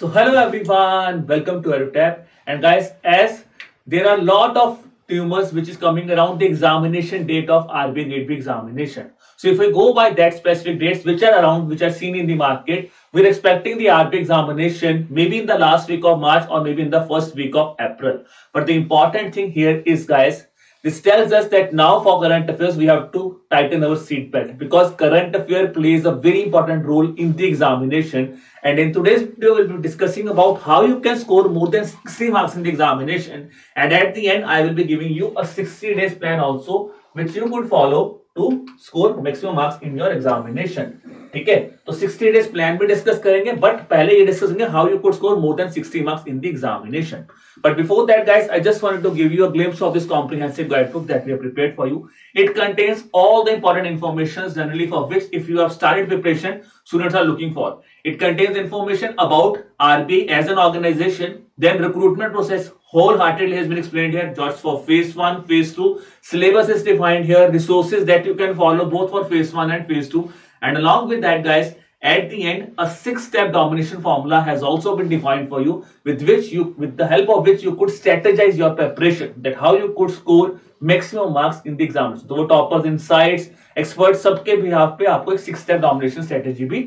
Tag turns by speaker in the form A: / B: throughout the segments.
A: So hello everyone, welcome to EduTap. And guys, as there are a lot of tumors which is coming around the examination date of RBI Grade B examination. So if we go by that specific dates which are around, which are seen in the market, we're expecting the RBI examination maybe in the last week of March or maybe in the first week of April. But the important thing here is, guys, this tells us that now for current affairs we have to tighten our seat belt because current affair plays a very important role in the examination. And in today's video we'll be discussing about how you can score more than 60 marks in the examination. And at the end I will be giving you a 60 days plan also which you could follow to score maximum marks in your examination. ठीक है, तो 60 days plan भी discuss करेंगे, but पहले ये discuss करेंगे how you could score more than 60 marks in the examination. But before that, guys, I just wanted to give you a glimpse of this comprehensive guidebook that we have prepared for you. It contains all the important information generally for which, if you have started preparation, students are looking for. It contains information about RBI as an organization, then recruitment process wholeheartedly has been explained here. Just for phase 1, phase 2, syllabus is defined here, resources that you can follow both for phase 1 and phase 2. And along with that, guys, at the end, a 6-step domination formula has also been defined for you, with the help of which you could strategize your preparation, that how you could score maximum marks in the exams. तो वो toppers, insights, experts सबके behalf पे आपको एक 6-step domination strategy भी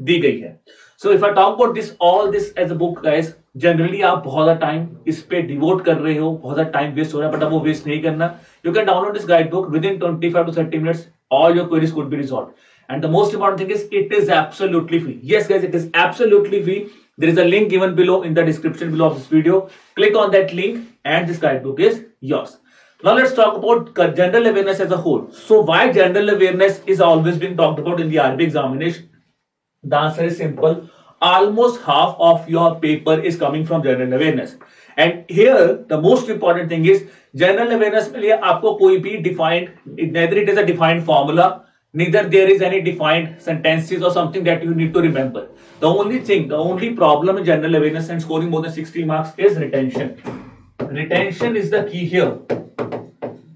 A: दी गई है. So if I talk about this, all this as a book, guys, generally आप बहुत ज़्यादा टाइम इस पे डिवोट कर रहे हो, बहुत ज़्यादा टाइम वेस्ट हो रहा है, बट अब वो वेस्ट नहीं करना. You can download this guidebook within 25 to 30 minutes. All your queries could be resolved. And the most important thing is it is absolutely free. Yes, guys, it is absolutely free. There is a link given below in the description below of this video. Click on that link and this guidebook is yours. Now let's talk about general awareness as a whole. So why general awareness is always being talked about in the RBI examination? The answer is simple. Almost half of your paper is coming from general awareness. And here the most important thing is general awareness में लिए आपको कोई भी defined, neither it is a defined formula, neither there is any defined sentences or something that you need to remember. The only problem in general awareness and scoring more than 60 marks is retention. Retention is the key here.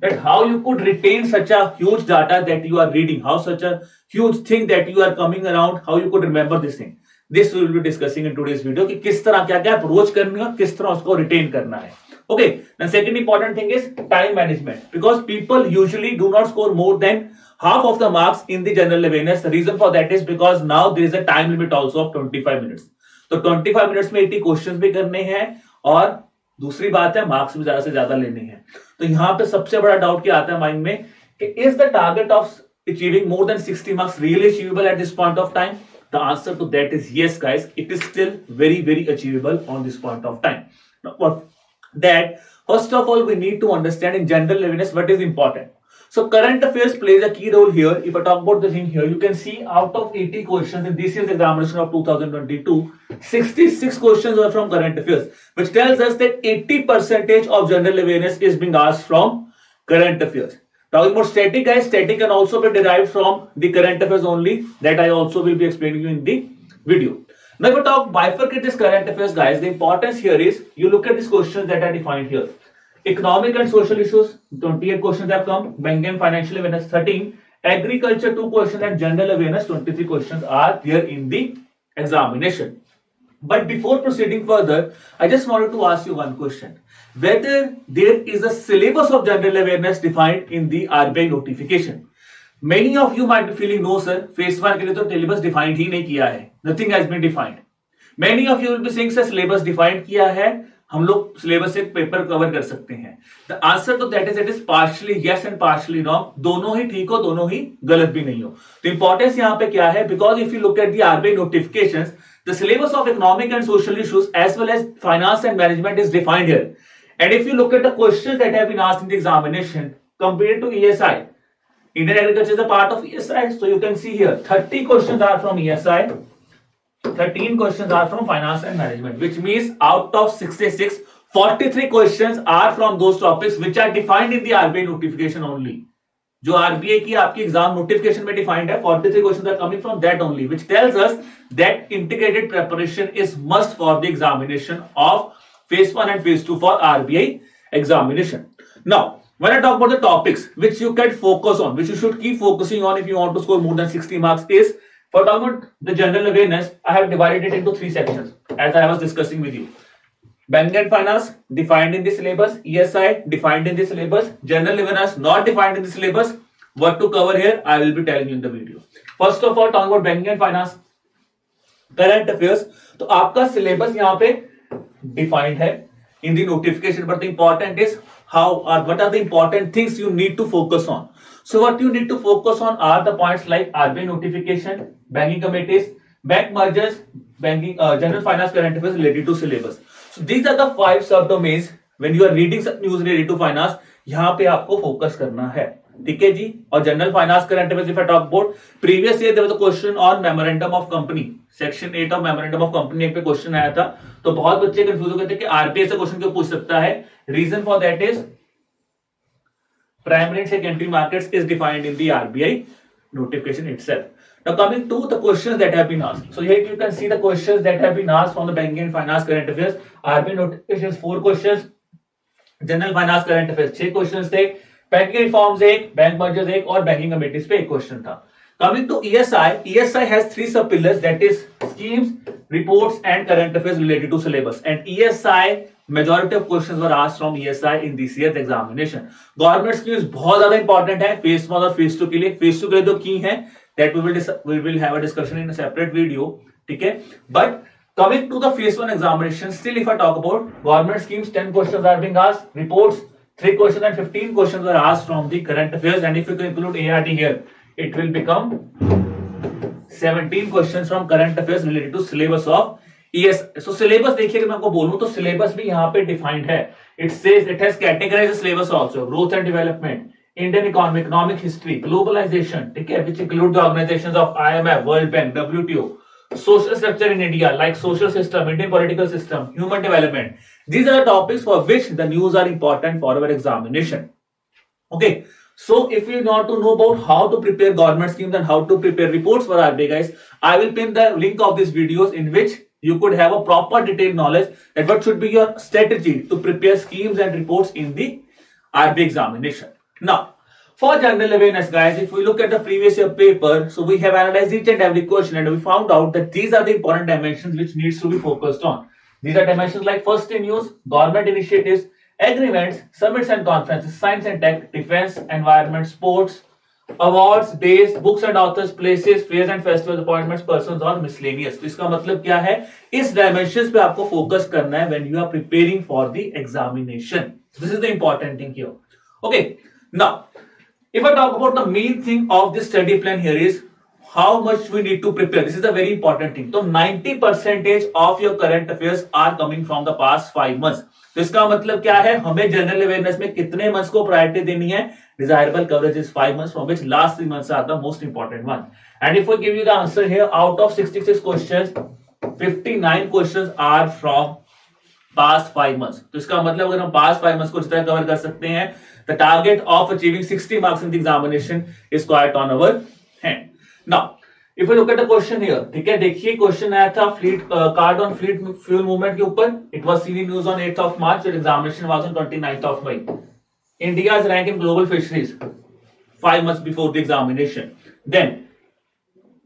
A: That how you could retain such a huge data that you are reading, how such a huge thing that you are coming around, how you could remember this thing. This we will be discussing in today's video कि किस तरह क्या approach करनी है, किस तरह उसको retain करना है. Okay, the second important thing is time management, because people usually do not score more than half of the marks in the general awareness. The reason for that is because now there is a time limit also of 25 minutes. तो 25 minutes में 80 questions भी करने हैं और दूसरी बात है marks भी ज्यादा से ज्यादा लेने हैं. तो यहाँ पे सबसे बड़ा डाउट क्या आता है माइंड में कि is the target of achieving more than 60 marks really achievable at this point of time? The answer to that is yes, guys. It is still very achievable on this point of time. Now, for that, first of all, we need to understand in general awareness what is important. So current affairs plays a key role here. If I talk about the thing here, you can see out of 80 questions in this year's examination of 2022, 66 questions were from current affairs, which tells us that 80% of general awareness is being asked from current affairs. Talking about static, guys, static can also be derived from the current affairs only. That I also will be explaining you in the video. Now, if we talk bifurcate this current affairs, guys, the importance here is you look at these questions that are defined here. Economic and social issues, 28 questions have come. Banking and financial awareness, 13. Agriculture, 2 questions, and general awareness, 23 questions are there in the examination. But before proceeding further, I just wanted to ask you one question. Whether there is a syllabus of general awareness defined in the RBI notification. Many of you might be feeling, no sir, phase 1 के लिए तो syllabus defined ही नहीं किया है. Nothing has been defined. Many of you will be saying sir, syllabus defined किया है, हम लोग syllabus से पेपर कवर कर सकते हैं. The answer to that is it is partially yes and partially wrong. दोनों ही ठीक हो, दोनों ही गलत भी नहीं हो. तो importance यहाँ पे क्या है? Because if you look at the RBI notifications, the syllabus of economic and social issues as well as finance and management is defined here. And if you look at the questions that have been asked in the examination compared to ESI, Indian agriculture is a part of ESI. So you can see here 30 questions are from ESI, 13 questions are from finance and management, which means out of 66, 43 questions are from those topics which are defined in the RBI notification only. जो RBI की आपकी exam notification में defined है, 43 questions are coming from that only, which tells us that integrated preparation is must for the examination of phase 1 and phase 2 for RBI examination. Now, when I talk about the topics which you can focus on, which you should keep focusing on if you want to score more than 60 marks, is For talking about the general awareness, I have divided it into three sections as I was discussing with you. Banking and finance defined in the syllabus, ESI defined in the syllabus, general awareness not defined in the syllabus. What to cover here, I will be telling you in the video. First of all, talking about banking and finance, current affairs, तो आपका syllabus यहाँ पे defined है in the notification, but the important is how what are the important things you need to focus on. So what you need to focus on are the points like RBI notification, banking committees, bank mergers, banking, general finance, current affairs related to syllabus. So these are the 5 subdomains when you are reading news related to finance. यहाँ पे आपको focus करना है, ठीक है जी. और general finance current affairs, if I talk about previous year there was a question on memorandum of company, section 8 of memorandum of company पे क्वेश्चन आया था. तो बहुत बच्चे कंफ्यूज हो गए थे कि आरबीआई से क्वेश्चन क्यों पूछ सकता है. Reason for that is primary and secondary markets is defined in the RBI notification itself. Now coming to the questions that have been asked. So here you can see the questions that have been asked from the banking and finance current affairs. RBI notifications 4 questions, general finance current affairs 6 questions थे, banking reforms 1, bank mergers 1 और banking committees पे 1 question था. Coming to ESI, ESI has 3 sub pillars, that is schemes, reports and current affairs related to syllabus. And ESI majority of questions were asked from ESI in this year's examination. Government schemes बहुत ज्यादा important है phase 1 और phase 2 के लिए. Phase 2 के लिए तो की है, that we will have a discussion in a separate video, ठीक है. But coming to the phase 1 examination, still if I talk about government schemes, 10 questions are being asked, reports 3 questions and 15 questions were asked from the current affairs, and if you include ART here, it will become 17 questions from current affairs related to syllabus of ES. So syllabus देखिए, मैं आपको बोलूं तो syllabus भी यहाँ पे defined है. It says it has categorized syllabus also, growth and development, Indian economy, economic history, globalization, ठीक है, which include the organizations of IMF, World Bank, WTO, social structure in India like social system, Indian political system, human development. These are the topics for which the news are important for our examination. Okay. So if you want to know about how to prepare government schemes and how to prepare reports for RBI, guys, I will pin the link of these videos in which you could have a proper detailed knowledge that what should be your strategy to prepare schemes and reports in the RBI examination. Now, for general awareness, guys, if we look at the previous year paper, so we have analyzed each and every question and we found out that these are the important dimensions which needs to be focused on. These are dimensions like first in news, government initiatives, agreements, summits and conferences, science and tech, defense, environment, sports, awards, days, books and authors, places, fairs and festivals, appointments, persons और miscellaneous. तो इसका मतलब क्या है, इस dimensions पे आपको focus करना है when you are preparing for the examination. This is the important thing here. Okay. Now, if I talk about the main thing of this study plan here is how much we need to prepare. This is a very important thing. तो 90% of your current affairs are coming from the past 5 months. तो इसका मतलब क्या है, हमें general awareness में कितने months को प्रायोरिटी देनी है. Desirable coverage is 5 months, from which last 3 months are the most important one. And if we give you the answer here, out of 66 questions, 59 questions are from past 5 months. तो इसका मतलब अगर हम past 5 months को जितना cover कर सकते हैं, the target of achieving 60 marks in the examination is quite on our hand. Now, if we look at the question here, ठीक है, देखिए क्वेश्चन आया था fleet card on fleet fuel movement के ऊपर. It was seen in news on 8th of March and examination was on 29th of May. India's rank in global fisheries 5 months before the examination. Then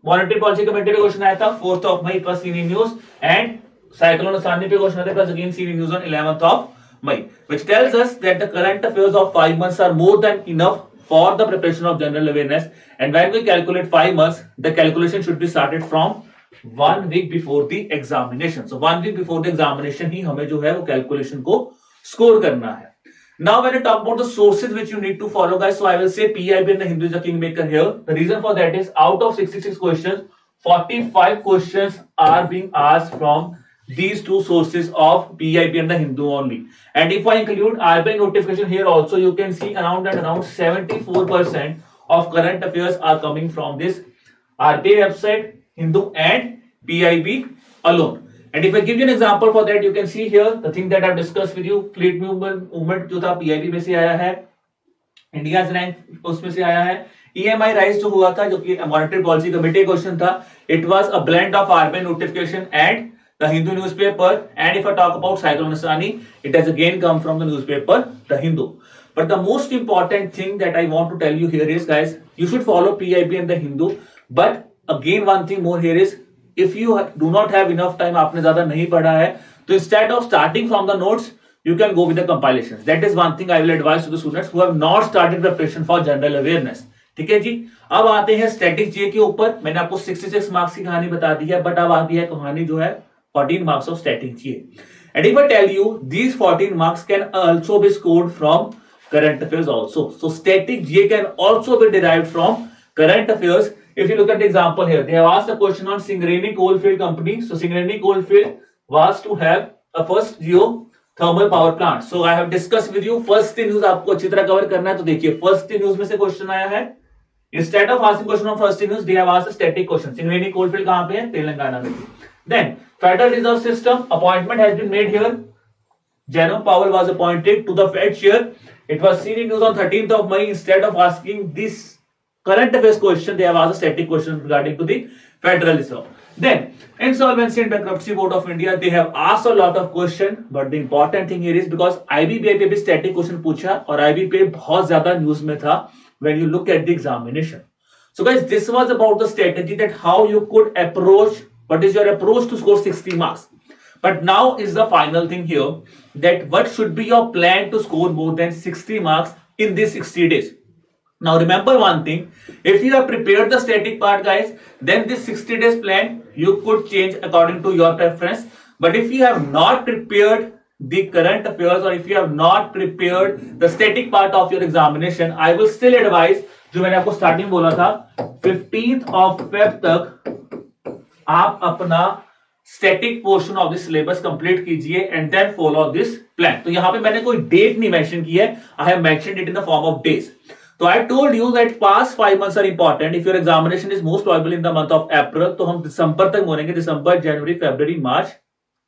A: monetary policy committee पे question आया था 4th of May. It was seen in news and cyclone Asani पे question आया था, again seen in news on 11th of May, which tells us that the current affairs of 5 months are more than enough for the preparation of general awareness. And when we calculate 5 months, the calculation should be started from 1 week before the examination. So 1 week before the examination ही हमें जो है वो calculation को score करना है. Now when I talk about the sources which you need to follow, guys, so I will say PIB and the Hindu is the kingmaker here. The reason for that is out of 66 questions, 45 questions are being asked from these two sources of PIB and the Hindu only. And if I include RBI notification here also, you can see around 74% of current affairs are coming from this RBI website, Hindu and PIB alone. And if I give you an example for that, you can see here the thing that I've discussed with you. Fleet movement जो था PIB में से आया है, India's rank उसमें से आया है. EMI rise जो हुआ था, जो कि मॉनेटरी पॉलिसी कमेटी क्वेश्चन था, it was a blend of RBI notification and the Hindu newspaper. And if I talk about cyclone Asani, it has again come from the newspaper the Hindu. But the most important thing that I want to tell you here is, guys, you should follow PIB and the Hindu, but again one thing more here is, if you do not have enough time, आपने ज्यादा नहीं पढ़ा है, तो instead of starting from the notes you can go with the compilations. That is one thing I will advise to the students who have not started preparation for general awareness. ठीक है जी. अब आते हैं स्टैटिक जीके के ऊपर. मैंने आपको 66 marks की कहानी बता दी है, बट अब आती है कहानी जो है 14 marks of static GK. And if I tell you these 14 marks can also be scored from current affairs also. So static GA can also be derived from current affairs. If you look at the example here, they have asked a question on Singareni Coalfield Company. So Singareni Coalfield was to have a first geothermal power plant. So I have discussed with you first news आपको अच्छी तरह cover करना है. तो देखिए first news में से question आया है. Instead of asking question on first news, they have asked a static question. Singareni Coalfield कहाँ पे है? तेलंगाना में. Then Federal Reserve System appointment has been made here. Jerome Powell was appointed to the Fed chair. It was seen in news on 13th of May. Instead of asking this current affairs question, they have asked a static question regarding to the Federal Reserve. Then Insolvency and Bankruptcy Board of India, they have asked a lot of question, but the important thing here is because IBPI पे भी static question पूछा और IBPI बहुत ज्यादा news में था when you look at the examination. So guys, this was about the strategy that how you could approach, what is your approach to score 60 marks. But now is the final thing here, that what should be your plan to score more than 60 marks in these 60 days. Now remember one thing, if you have prepared the static part guys, then this 60 days plan you could change according to your preference. But if you have not prepared the current affairs or if you have not prepared the static part of your examination, I will still advise, जो मैंने आपको starting बोला था 15th of Feb तक आप अपना static portion of this syllabus complete कीजिए and then follow this plan. तो यहां पे मैंने कोई डेट नहीं मेंशन की है, I have mentioned it in the form of days. तो I told you that past 5 months are important. If your examination is most probable in the month of April, तो हम दिसंबर तक बोलेंगे, दिसंबर, जनवरी, फरवरी, मार्च,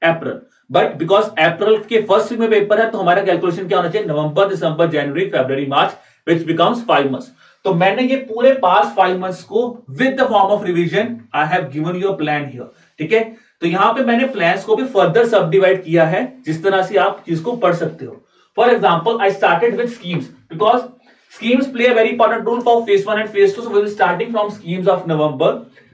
A: अप्रैल. बट बिकॉज अप्रैल के first week में paper है, तो हमारा कैलकुलेशन क्या होना चाहिए, नवंबर, दिसंबर, जनवरी, फरवरी, मार्च, विच बिकम्स 5 मंथ्स. तो मैंने ये पूरे पास्ट 5 मंथ्स को with the form of revision I have given you a plan here. ठीक है, तो यहां पे मैंने प्लान्स को भी फर्दर सब डिवाइड किया है, जिस तरह से आप चीज को पढ़ सकते हो. For example I started with schemes because schemes play a very important role for phase 1 and phase 2. So we will starting from schemes of November.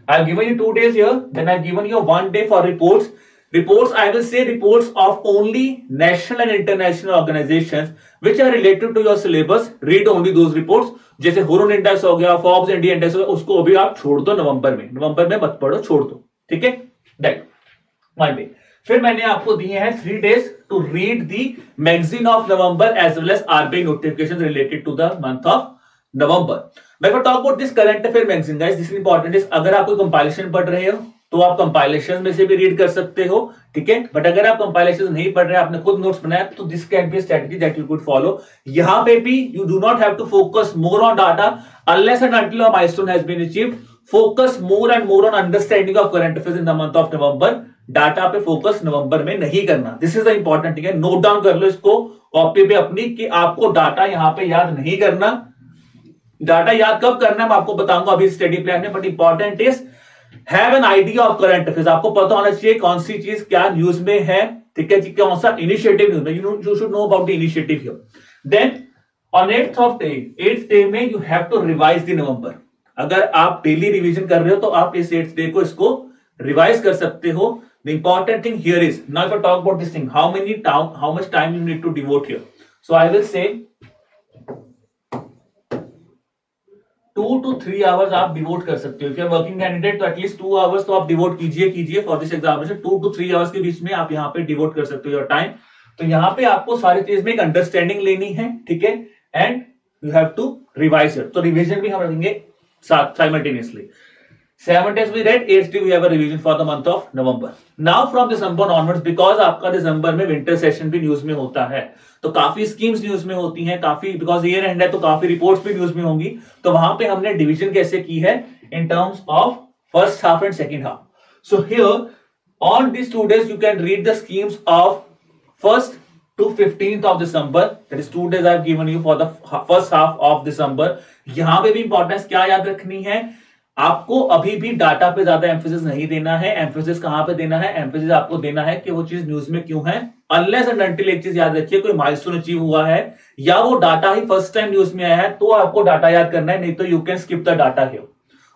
A: I have given you 2 days here, then I have given you 1 day for reports. Reports, I will say reports of only national and international organizations which are related to your syllabus. Read only those reports. जैसे Hurun index हो गया, Forbes India index हो गया, उसको अभी आप छोड़ दो नवंबर में मत पढ़ो, छोड़ दो. ठीक है, दैट माय वे. फिर मैंने आपको दिए हैं 3 days to read the magazine of November as well as RBI notification related to the month of November. मैं talk about this current affair magazine guys, this is important. Is अगर आप कोई compilation पढ़ रहे हो तो आप कंपाइलेशन में से भी रीड कर सकते हो. ठीक है, बट अगर आप कंपाइलेशन नहीं पढ़ रहे, आपने खुद नोट्स बनाया, तो this can be strategy that you could follow. यहां पे भी you do not have to focus more on data unless and until a milestone has been achieved. Focus more and more on understanding of current affairs in the month of November. Data पे focus नवंबर में नहीं करना. This is the important thing है, note down कर लो इसको copy पे अपनी, कि आपको डाटा यहां पे याद नहीं करना. डाटा याद कब करना है मैं आपको बताऊंगा अभी स्टडी प्लान में, but important is have an idea of current affairs. आपको पता होना चाहिए कौन सी चीज क्या न्यूज में है. ठीक है जी, कौन सा इनिशिएटिव न्यूज में, you should know about the initiative here. Then on 8th day में you have to revise the November. अगर आप डेली रिवीजन कर रहे हो तो आप इस 8th डे को इसको रिवाइज कर सकते हो. The important thing here is, now if I talk about this thing, how much time you need to devote here. So I will say 2 to 3 hours आप डिवोट कर सकते हो. If you are working candidate तो at least 2 hours तो आप devote कीजिए for this examination. 2 to 3 hours के बीच में आप यहाँ पे डिवोट कर सकते हो योर टाइम. तो यहाँ पे आपको सारी चीज में एक अंडरस्टैंडिंग लेनी है. ठीक है, and you have to revise it. तो रिविजन भी हम रखेंगे simultaneously. 7 days we read, 8th day we have a revision for the month of November. Now from December onwards, because आपका दिसंबर में विंटर सेशन भी न्यूज में होता है, तो काफी स्कीम्स न्यूज में होती हैं, काफी बिकॉज ईयर एंड है तो काफी रिपोर्ट्स भी न्यूज में होंगी. तो वहां पे हमने डिवीजन कैसे की है in terms of first half and second half. So here on this 2 days you can read the schemes of 1st to 15th of December. That is 2 days I have given you for the first half of December. यहां पे भी importance क्या याद रखनी है, आपको अभी भी डाटा पे ज्यादा एम्फेसिस नहीं देना है. एम्फेसिस कहां पे देना है, एम्फेसिस आपको देना है कि वो चीज न्यूज में क्यों है. अनलेस एंड अनटिल एक चीज याद रखिए, कोई माइलस्टोन अचीव हुआ है या वो डाटा ही फर्स्ट टाइम न्यूज में आया है, तो आपको डाटा याद करना है, नहीं तो you can skip the data here.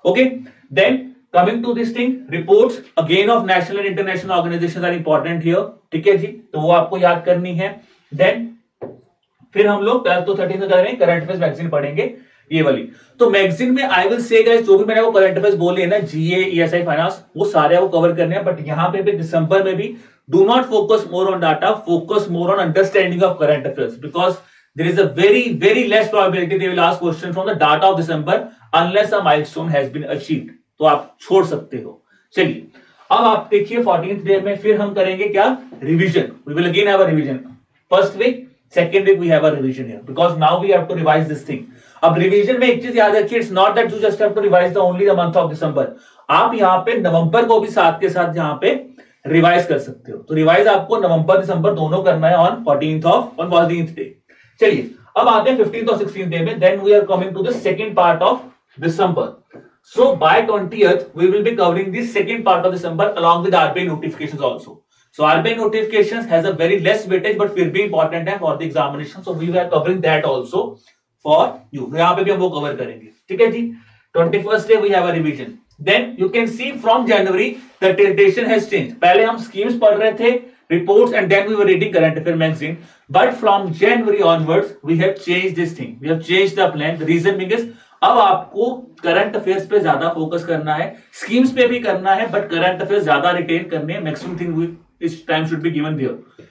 A: Okay, then coming to this thing, reports again of national and international organisation are important here, ठीक है जी, तो वो आपको याद करनी है। देन फिर हम लोग 12 to 13 कर रहे हैं, करंट अफेयर्स मैगजीन पढ़ेंगे ये वाली। तो मैगजीन में आई विल से गाइस, जो भी मैंने वो करंट अफेयर्स बोले ना, जीए, ईएसआई, फाइनेंस, वो सारे वो कवर करने हैं। बट यहाँ पे भी दिसंबर में भी do not focus more on data, focus more on understanding of current affairs, because there is a very less probability they will ask question from the data of December unless a milestone has been achieved, तो आप छोड़ सकते हो। चलिए अब आप देखिए 14th day में फिर हम करेंगे क्या, revision. We will again have a revision. First week, second week we have a revision here, because now we have to revise this thing. अब रिवीजन में एक चीज याद रखिए, it's not that you just have to revise the only the month of December, आप यहाँ पे नवंबर को भी साथ के साथ यहाँ पे रिवाइज कर सकते हो। तो रिवाइज आपको नवंबर दिसंबर दोनों करना है ऑन 14th डे। चलिए अब आते हैं 15th और 16th डे में। Then we are coming to the second part of December. So by 20th we will be covering the second part of December along with RBI notifications also. So RBI notifications has a very less weightage but फिर भी important है for the examination. So we are covering that also for you. यहाँ पे भी हम वो cover करेंगे, ठीक है जी। 21st day we have a revision. Then you can see from January the tiltation has changed. पहले हम schemes पढ़ रहे थे, reports, and then we were reading current affair magazine. But from January onwards we have changed this thing. We have changed the plan. The reason being is अब आपको current affairs पे ज्यादा focus करना है, schemes पे भी करना है, बट करंट अफेयर्स ज्यादा रिटेन करने हैं। मैक्सिमम थिंग इस time should be given here.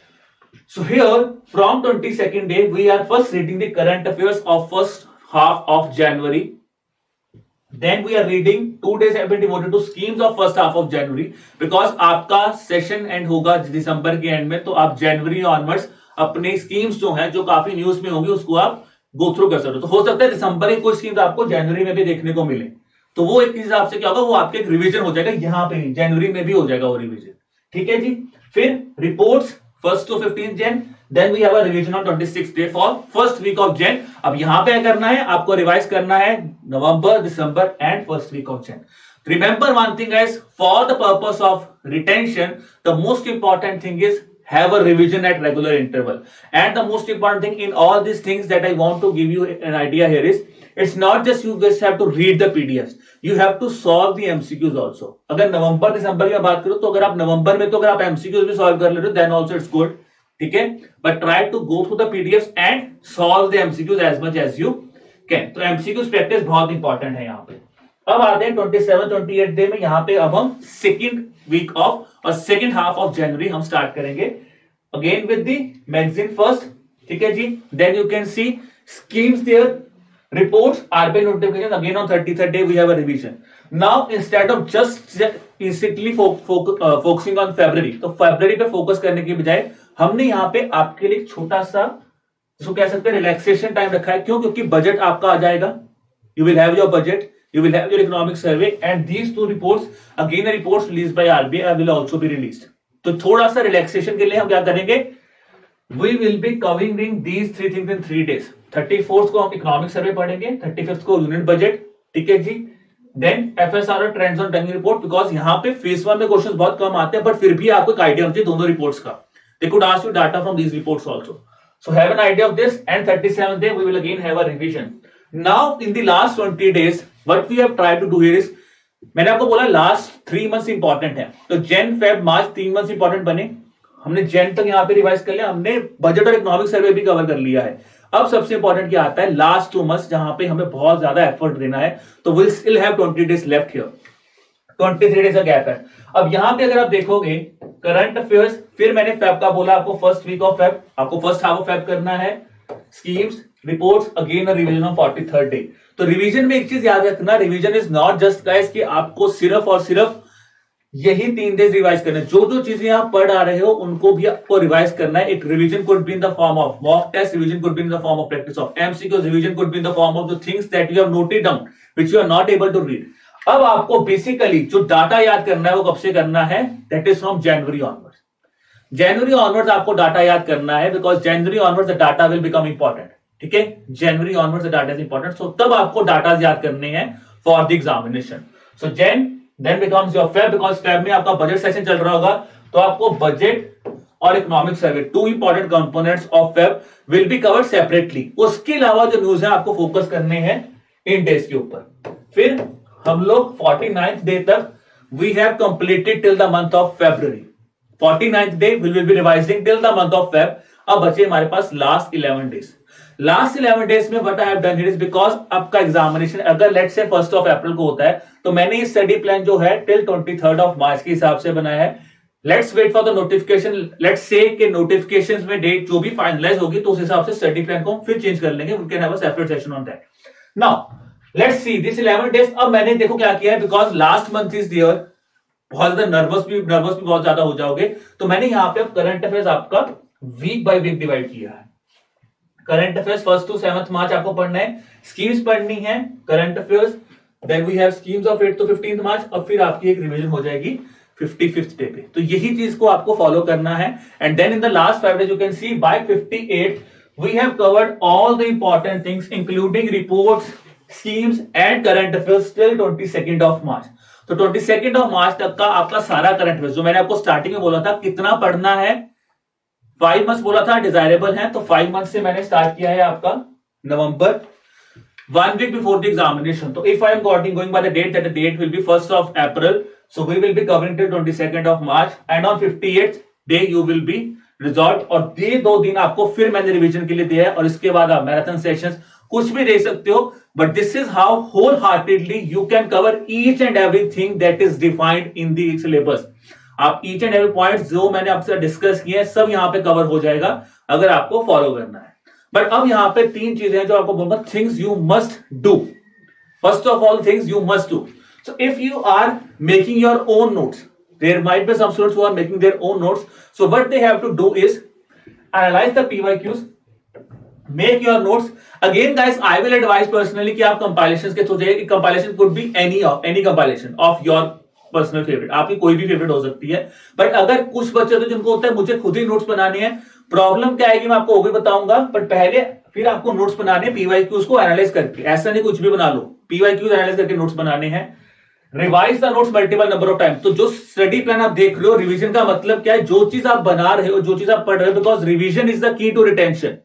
A: So here from 22nd day we are first reading the current affairs of first half of January. Then we are reading 2 days have been devoted to schemes of first half of January, because आपका session and होगा दिसंबर के and में, तो आप जनवरी onwards अपने schemes जो है, जो काफी न्यूज में होंगी, उसको आप गो थ्रू कर सकते हो। तो हो सकता है दिसंबर की कुछ स्कीम्स आपको जनवरी में भी देखने को मिले, तो वो एक हिसाब से क्या होगा, वो आपके एक रिवीजन हो जाएगा, यहाँ पे नहीं, जनवरी में भी हो जाएगा वो रिवीजन, ठीक है जी। फिर reports 1st to 15th Jan, then we have a revision on 26th day for first week of Jan. अब यहाँ पे क्या करना है, आपको रिवाइज करना है November, December and first week of Jan. Remember one thing guys, for the purpose of retention the most important thing is have a revision at regular interval. And the most important thing in all these things that I want to give you an idea here is, it's not just you just have to read the PDFs, you have to solve the MCQs also. अगर नवंबर दिसंबर की बात करो तो अगर आप नवंबर में तो अगर आप MCQs भी सॉल्व कर ले रहे हो then also it's good, ठीक है, but try to go through the PDFs and solve the MCQs as much as you can. तो MCQs प्रैक्टिस बहुत इंपॉर्टेंट है यहाँ पे। अब आते हैं 27-28 डे में, यहाँ पे अब हम सेकेंड वीक ऑफ और सेकेंड हाफ ऑफ जनवरी हम स्टार्ट करेंगे again with the magazine first, ठीक है जी। Then you can see schemes there, reports, RBI notification, again on 33rd day we have a revision. Now instead of just instantly focusing on फरवरी, तो फरवरी पे फोकस करने की बजाय हमने यहाँ पे आपके लिए छोटा सा, जिसको कह सकते हैं रिलैक्सेशन टाइम रखा है। क्यों? क्योंकि बजट आपका आ जाएगा, you will have your budget, you will have your economic survey, and these two reports, again the reports released by RBI will also be released. तो थोड़ा सा रिलैक्सेशन के लिए हम क्या करेंगे, we will be covering these three things in 3 days. 34th को हम इकोनॉमिक सर्वे पढ़ेंगे, 35th को यूनिट बजट, ठीक है जी। Then FSR trends on banking report, because यहाँ पे फेज 1 में क्वेश्चंस बहुत कम आते हैं, बट फिर भी आपको एक आइडिया होना चाहिए दोनों रिपोर्ट्स का। They could ask you data from these reports also. So have an idea of this, and 37th day we will again have a revision. Now in the last 20 days what we have tried to do here is, मैंने आपको बोला last 3 months important है, तो Jan Feb March 3 months important बने, हमने जैन तक यहाँ पे रिवाइज कर लिया, हमने बजट और इकोनॉमिक सर्वे भी कवर कर लिया है। अब सबसे इंपॉर्टेंट क्या आता है, लास्ट 2 मंथ्स जहां पे हमें बहुत ज्यादा एफर्ट देना है, तो will still have 20 days left here, 23 days का गैप है। अब यहाँ पे अगर आप देखोगे करंट अफेयर्स, फिर मैंने फेब का बोला आपको फर्स्ट वीक ऑफ फेब, आपको फर्स्ट हाफ ऑफ फेब करना है, schemes, reports, again a revision of 43rd day. तो रिवीजन में एक चीज याद रखना, revision is not just guys कि आपको सिर्फ और सिर्फ यही 3 डेज रिवाइज करना है, जो जो चीजें आप पढ़ आ रहे हो उनको भी आपको रिवाइज करना है। एक revision could be in the form of mock test, revision could be in the form of practice of MCQs, revision could be in the form of the things that you have noted down which you are not able to read. अब आपको basically जो data याद करना है वो कब से करना है, दैट इज फ्रॉम जनवरी ऑनवर्ड्स। जनवरी ऑनवर्ड्स आपको डाटा याद करना है, बिकॉज जनवरी onwards the data will become important, ठीक है। जनवरी onwards the data is important, so तब आपको डाटा याद करने हैं for the examination. So Jan then becomes your Feb, because Feb में आपका बजट सेशन चल रहा होगा, तो आपको बजट और economic survey, 2 important components of Feb will be covered separately. उसके अलावा जो न्यूज है आपको फोकस करने हैं इन डेज के ऊपर। फिर हम लोग 49th डे तक we have completed till the month of February. 49th day will be revising till the month of Feb. अब बचे हमारे पास लास्ट 11 डेज. लास्ट 11 डेज में what I have done here is because आपका examination अगर let's say 1st of अप्रैल को होता है तो मैंने ये स्टडी प्लान जो है टिल 23rd ऑफ मार्च के हिसाब से बनाया है. Let's wait for the notification. Let's say के नोटिफिकेशंस में डेट जो भी फाइनलाइज होगी तो उस हिसाब से स्टडी प्लान को फिर चेंज कर लेंगे. We can have a separate session on that. Now let's see this 11 days. अब मैंने देखो क्या किया है because last month is there. बहुत ज्यादा नर्वस भी बहुत ज्यादा हो जाओगे तो मैंने यहाँ पे करंट अफेयर्स आपका वीक बाय वीक डिवाइड किया है. Current affairs 1st to 7th मार्च आपको पढ़ना है. स्कीम्स पढ़नी है current affairs. Then we have schemes of 8th to 15th March. और फिर आपकी एक रिवीजन हो जाएगी 55th डे पे. तो यही चीज को आपको फॉलो करना है. And then in the last 5 days you can see by 58 we have covered all the important things including reports, schemes and current affairs till 22nd of March. तो 22nd ऑफ मार्च तक का आपका सारा करंट अफेयर्स जो मैंने आपको starting में बोला था कितना पढ़ना है. 5 मंथ्स बोला था डिजायरेबल है तो 5 मंथ से मैंने स्टार्ट किया है आपका November, 1 week before the examination. तो if I am going by the date that the date will be 1st of April. So we will be covering till 22nd of March and on 58th day you will be resolve. और ये 2 दिन आपको फिर मैंने revision के लिए दिया है. और इसके बाद आप मैराथन सेशंस कुछ भी दे सकते हो. But this is how wholeheartedly you can cover each and everything that is defined in the syllabus. आप ईच एंड एवरी पॉइंट जो मैंने आपसे डिस्कस किए हैं सब यहां पे कवर हो जाएगा अगर आपको फॉलो करना है. बट अब यहां पे 3 चीजें हैं जो आपको बोलूंगा things you must do. First of all things you must do. So if you are making your own notes, there might be some students who are making their own notes. So what they have to do is analyse the PYQs, make your notes. Again guys, I will advise personally कि आप compilations के through जाइए. Compilation could be any compilation of your personal favorite. आपकी कोई भी favourite हो सकती है. बट अगर कुछ बच्चे तो जिनको होता है मुझे खुद ही नोट्स बनाने हैं, प्रॉब्लम क्या आएगी मैं आपको वो भी बताऊंगा. बट पहले फिर आपको नोट्स बनाने PYQs को एनालाइज करके. ऐसा नहीं कुछ भी बना लो, PYQs एनालाइज करके नोट्स बनाने हैं. Revise the notes multiple number of time. तो जो स्टडी प्लान आप देख रहे हो, रिवीजन का मतलब क्या है, जो चीज आप बना रहे हो, जो चीज आप पढ़ रहे हो, because revision is the key to retention.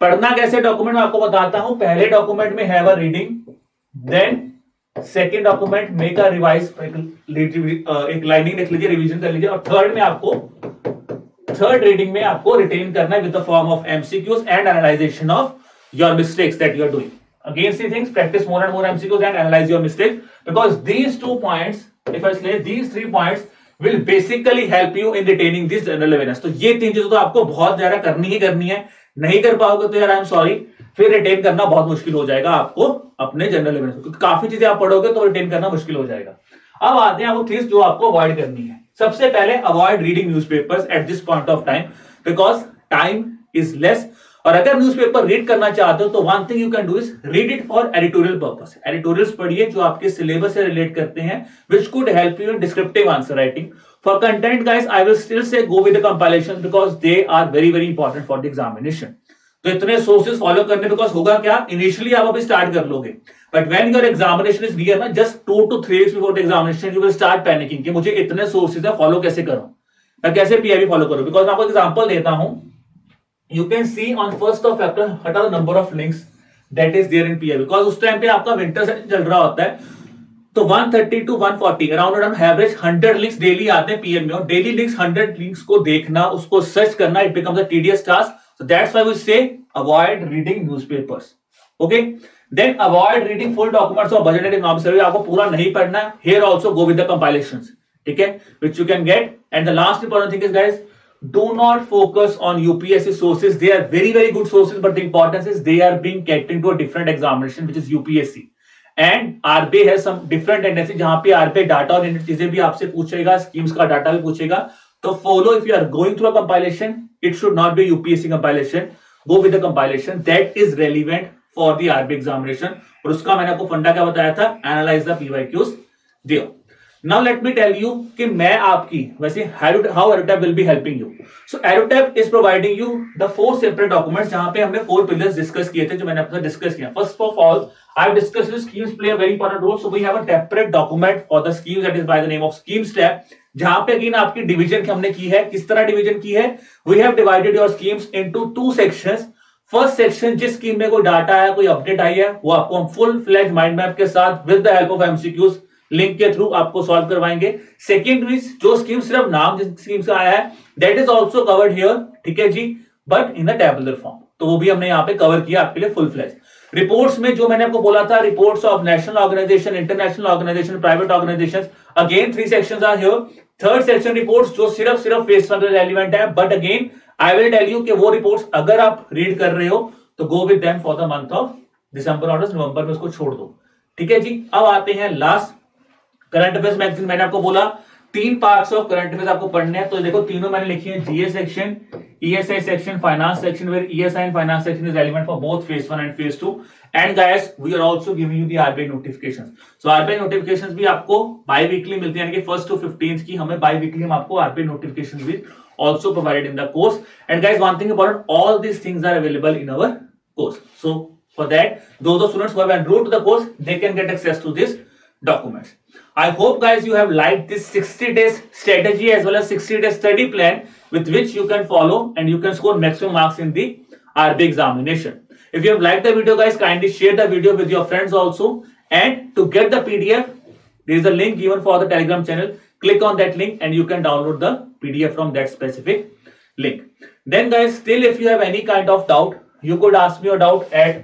A: पढ़ना कैसे डॉक्यूमेंट में आपको बताता हूं. पहले डॉक्यूमेंट में have a reading, then second document make a revise, एक लाइनिंग लिख लीजिए, रिवीजन कर लीजिए. और थर्ड रीडिंग में आपको रिटेन करना है with the form of MCQs and analysation of your mistakes that you are doing. Again, see things, practice more and more MCQs and analyze your mistakes, because these 2 points, if I say these 3 points will basically help you in retaining this general awareness. तो ये 3 चीजें तो आपको बहुत ज्यादा करनी ही करनी है. नहीं कर पाओगे तो यार आई एम सॉरी, फिर रिटेन करना बहुत मुश्किल हो जाएगा आपको अपने जनरल अवेयरनेस, क्योंकि काफी चीजें आप पढ़ोगे तो रिटेन करना मुश्किल हो जाएगा. अब आते हैं वो थिंग्स जो आपको अवॉइड करनी है. सबसे पहले avoid reading newspapers at this point of time, because time is less. और अगर न्यूज़पेपर रीड करना चाहते हो तो one thing you can do is read it for editorial purpose. Editorials पढ़िए जो आपके सिलेबस से रिलेट करते हैं, which could help you in descriptive answer writing. For content guys I will still say go with the compilations because they are very very important for the examination. तो इतने sources follow करने, because होगा क्या, initially आप अभी start कर लोगे, but when your examination is near ना, just 2 to 3 weeks before the examination you will start panicking कि मुझे इतने सोर्सेज है, फॉलो कैसे करूं, मैं कैसे PIB फॉलो करूं. बिकॉज मैं आपको एग्जांपल देता हूं. You can see on 1st of April what are the number of links that is there in PIB, because उस टाइम पे आपका विंटर सेशन चल रहा होता है. तो 130 to 140 around average 100 links daily आते हैं PM में. और डेली लिंक्स 100 लिंक्स को देखना, उसको सर्च करना, it becomes a tedious task. So that's why we say avoid reading newspapers. Okay, then avoid reading full documents of budget and economic survey. आपको पूरा नहीं पढ़ना है. Here also go with the compilations, ठीक है, which you can get. And the last important thing is guys, do not focus on UPSC sources. They are very very good sources, but the importance is they are being catering to a different examination which is UPSC, and RBI has some different tendency जहां पे RBI data और चीजें भी आपसे पूछेगा, schemes का data भी पूछेगा. तो follow, if you are going through a compilation, it should not be UPSC compilation. Go with the compilation that is relevant for the RBI examination. और उसका मैंने आपको फंडा क्या बताया था, analyze the PYQs there. Now let me tell you कि मैं आपकी वैसे how Aerotab will be helping you. So Aerotab is providing you the 4 separate documents जहां पे हमने 4 pillars डिस्कस किए थे, जो मैंने आपसे डिस्कस किया. First of all, I have discussed the schemes play a very important role. So we have a separate document for the schemes that is by the name of schemes tab, जहां पे again आपकी division हमने की है. किस तरह division की है, we have divided your schemes into 2 sections. First section जिस स्कीम में कोई डाटा है, कोई अपडेट आई है, वो आपको हम फुल फ्लैज माइंड मैप के साथ with the help of MCQs link के थ्रू आपको सॉल्व करवाएंगे। सेकेंड मींस जो स्कीम सिर्फ नाम जिस स्कीम से आया है that is also covered here, ठीक है जी, but in the tabular form, तो वो भी हमने यहाँ पे कवर किया आपके लिए फुल फ्लैज। रिपोर्ट्स में जो मैंने आपको बोला था, reports of national organisation, international organisation, private organisation, again 3 sections are here. Third section reports जो सिर्फ फेज 1 रेलेवेंट है, but again I will tell you कि वो रिपोर्ट्स अगर आप रीड कर रहे हो तो go with them for the month of दिसंबर और नवंबर में उसको छोड़ दो, ठीक है जी। अब आते हैं लास्ट करंट अफेयर्स मैगजीन। मैंने आपको बोला 3 पार्ट्स ऑफ करंट अफेयर्स आपको पढ़ने हैं, तो देखो तीनों मैंने लिखी है, GA section, ESI section, finance section, where ESI and finance section is relevant for both phase 1 and phase 2। And guys we are also giving you the RBI notifications. So RBI notifications भी आपको by weekly मिलती है, यानी कि 1st to 15th की हमें by weekly हम आपको आरबीआई नोटिफिकेशंस भी also provided in the course. And guys, one thing important, all these things are available in our course. So for that, those of students who have enrolled to the course, they can get access to these documents. I hope guys you have liked this 60 days strategy as well as 60 days study plan with which you can follow and you can score maximum marks in the RBI examination. If you have liked the video guys, kindly share the video with your friends also, and to get the PDF there is a link given for the Telegram channel. Click on that link and you can download the PDF from that specific link. Then guys, still if you have any kind of doubt, you could ask me your doubt at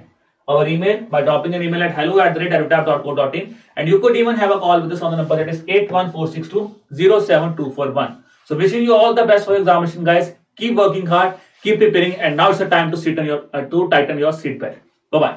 A: our email by dropping an email at hello@arutap.co.in, and you could even have a call with us on the number that is 8146207241. So wishing you all the best for your examination guys. Keep working hard, keep preparing, and now it's the time to sit on your to tighten your seat belt. Bye bye.